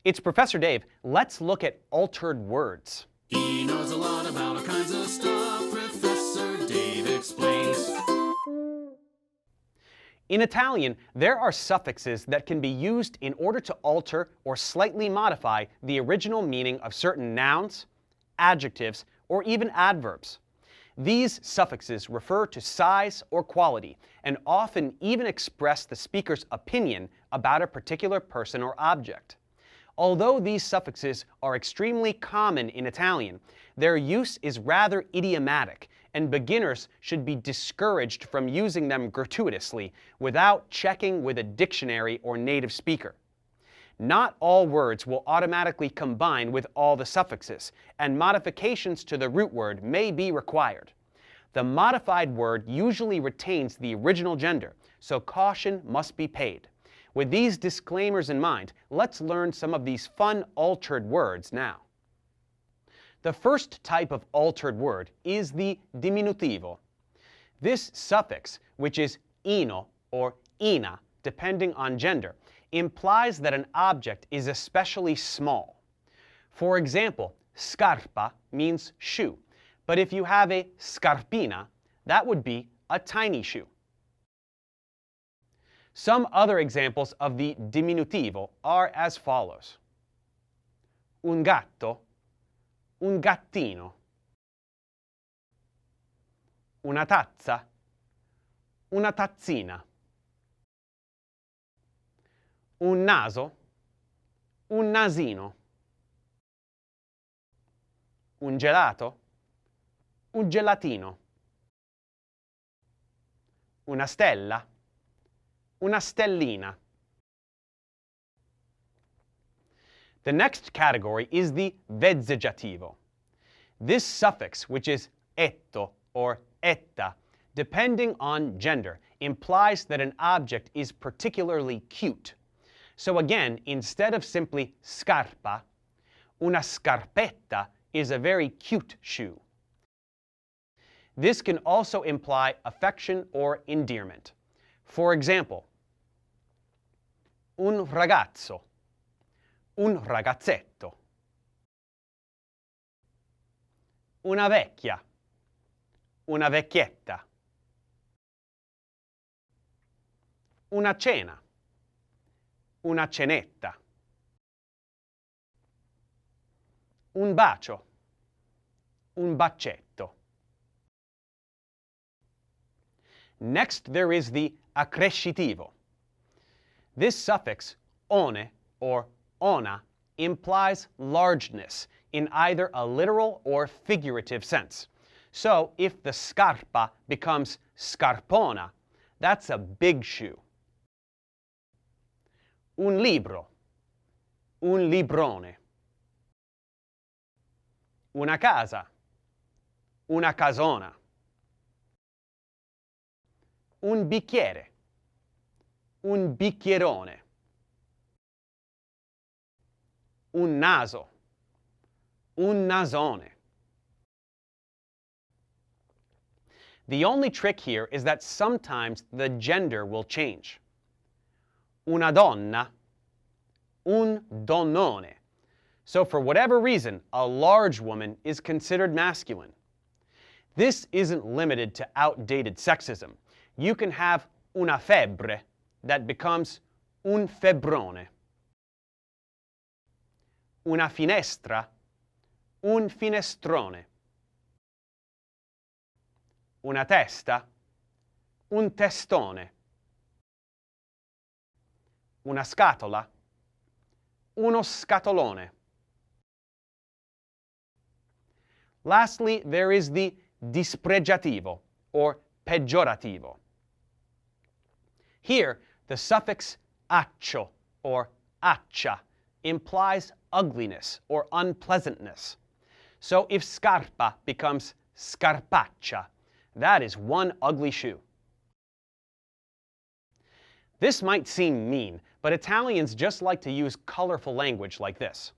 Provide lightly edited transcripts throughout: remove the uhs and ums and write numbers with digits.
It's Professor Dave. Let's look at altered words. He knows a lot about all kinds of stuff. Professor Dave explains. In Italian, there are suffixes that can be used in order to alter or slightly modify the original meaning of certain nouns, adjectives, or even adverbs. These suffixes refer to size or quality and often even express the speaker's opinion about a particular person or object. Although these suffixes are extremely common in Italian, their use is rather idiomatic, and beginners should be discouraged from using them gratuitously without checking with a dictionary or native speaker. Not all words will automatically combine with all the suffixes, and modifications to the root word may be required. The modified word usually retains the original gender, so caution must be paid. With these disclaimers in mind, let's learn some of these fun altered words now. The first type of altered word is the diminutivo. This suffix, which is ino or ina, depending on gender, implies that an object is especially small. For example, scarpa means shoe, but if you have a scarpina, that would be a tiny shoe. Some other examples of the diminutivo are as follows. Un gatto, un gattino. Una tazza, una tazzina. Un naso, un nasino. Un gelato, un gelatino. Una stella, una stellina. The next category is the vezzeggiativo. This suffix, which is etto or etta, depending on gender, implies that an object is particularly cute. So again, instead of simply scarpa, una scarpetta is a very cute shoe. This can also imply affection or endearment. For example, un ragazzo, un ragazzetto. Una vecchia, una vecchietta. Una cena, una cenetta. Un bacio, un bacetto. Next, there is the accrescitivo. This suffix, one or ona, implies largeness in either a literal or figurative sense. So, if the scarpa becomes scarpona, that's a big shoe. Un libro, un librone. Una casa, una casona. Un bicchiere, un bicchierone. Un naso, un nasone. The only trick here is that sometimes the gender will change. Una donna, un donnone. So for whatever reason, a large woman is considered masculine. This isn't limited to outdated sexism. You can have una febbre that becomes un febbrone. Una finestra, un finestrone. Una testa, un testone. Una scatola, uno scatolone. Lastly, there is the dispregiativo, or pejorativo. Here, the suffix accio, or accia, implies ugliness or unpleasantness. So if scarpa becomes scarpaccia, that is one ugly shoe. This might seem mean, but Italians just like to use colorful language like this.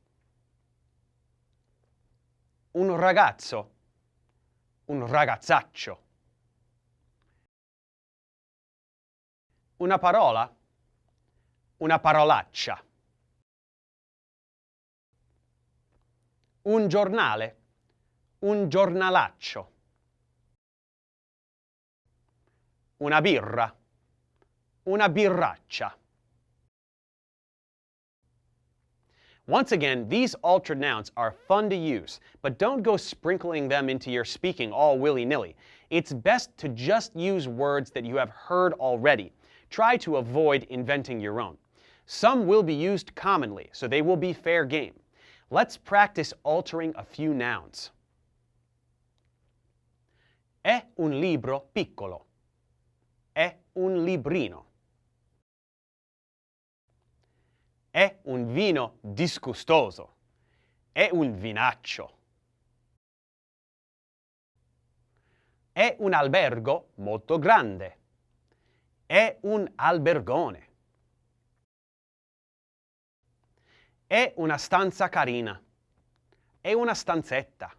Un ragazzo, un ragazzaccio. Una parola, una parolaccia. un giornale, un giornalaccio. Una birra, una birraccia. Once again, these altered nouns are fun to use, but don't go sprinkling them into your speaking all willy-nilly. It's best to just use words that you have heard already. Try to avoid inventing your own. Some will be used commonly, so they will be fair game. Let's practice altering a few nouns. È un libro piccolo. È un librino. È un vino disgustoso. È un vinaccio. È un albergo molto grande. È un albergone. È una stanza carina. È una stanzetta.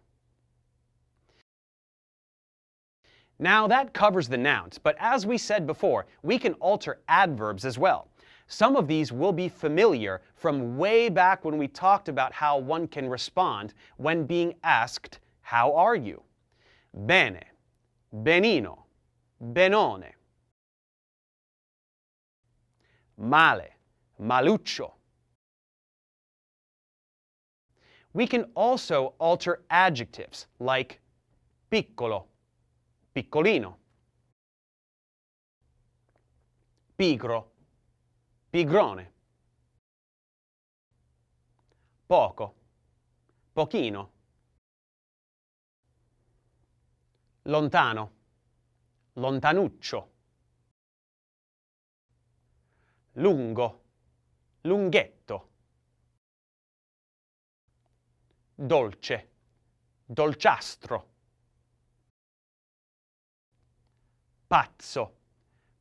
Now that covers the nouns, but as we said before, we can alter adverbs as well. Some of these will be familiar from way back when we talked about how one can respond when being asked, "How are you?" Bene, benino, benone. Male, maluccio. We can also alter adjectives like piccolo, piccolino, pigro, pigrone, poco, pochino, lontano, lontanuccio, lungo, lunghetto, dolce, dolciastro, pazzo,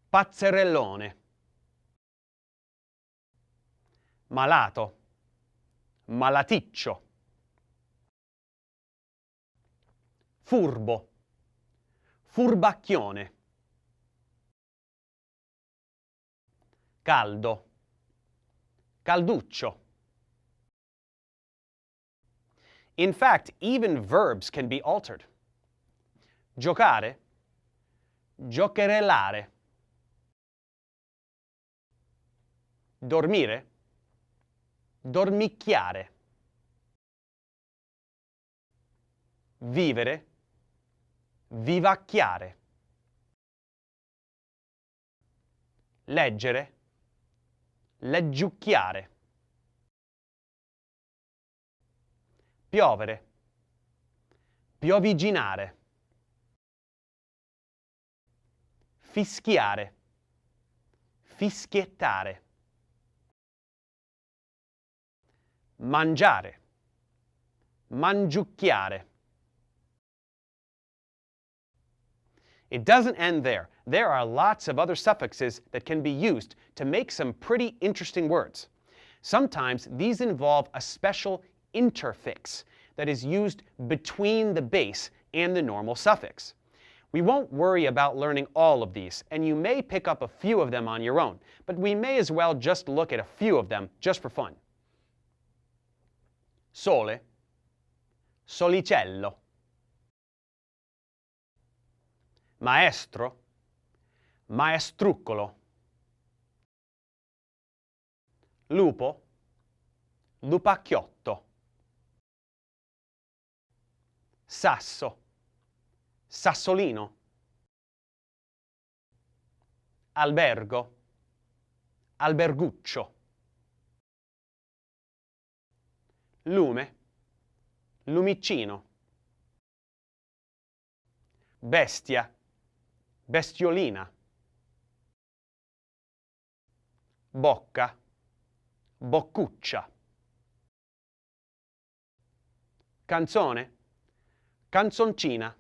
pazzerellone, malato, malaticcio, furbo, furbacchione, caldo, calduccio. In fact, even verbs can be altered. Giocare, giocherellare. Dormire, dormicchiare. Vivere, vivacchiare. Leggere, leggiucchiare. Piovere, pioviginare. Fischiare, fischiettare. Mangiare, mangiucchiare. It doesn't end there. There are lots of other suffixes that can be used to make some pretty interesting words. Sometimes these involve a special interfix that is used between the base and the normal suffix. We won't worry about learning all of these, and you may pick up a few of them on your own, but we may as well just look at a few of them just for fun. Sole, solicello. Maestro, maestruccolo. Lupo, lupacchiotto. Sasso, sassolino. Albergo, alberguccio. Lume, lumicino. Bestia, bestiolina. Bocca, boccuccia. Canzone, canzoncina.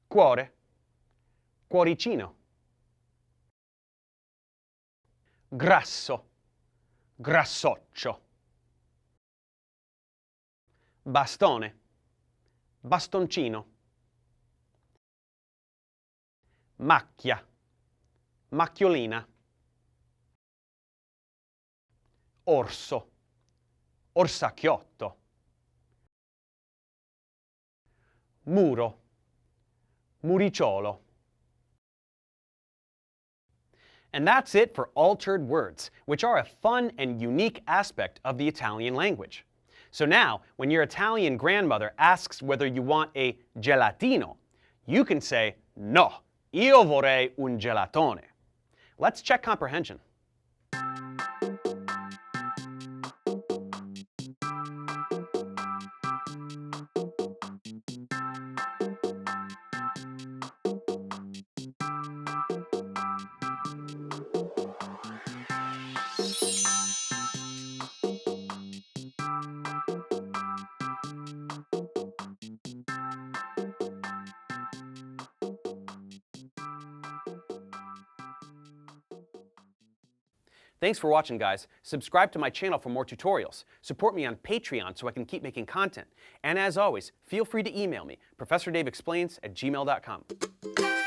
Cuore, cuoricino. Grasso, grassoccio. Bastone, bastoncino. Macchia, macchiolina. Orso, orsacchiotto. Muro, muricciolo. And that's it for altered words, which are a fun and unique aspect of the Italian language. So now, when your Italian grandmother asks whether you want a gelatino, you can say, no, io vorrei un gelatone. Let's check comprehension. Thanks for watching, guys. Subscribe to my channel for more tutorials. Support me on Patreon so I can keep making content. And as always, feel free to email me, ProfessorDaveExplains@gmail.com.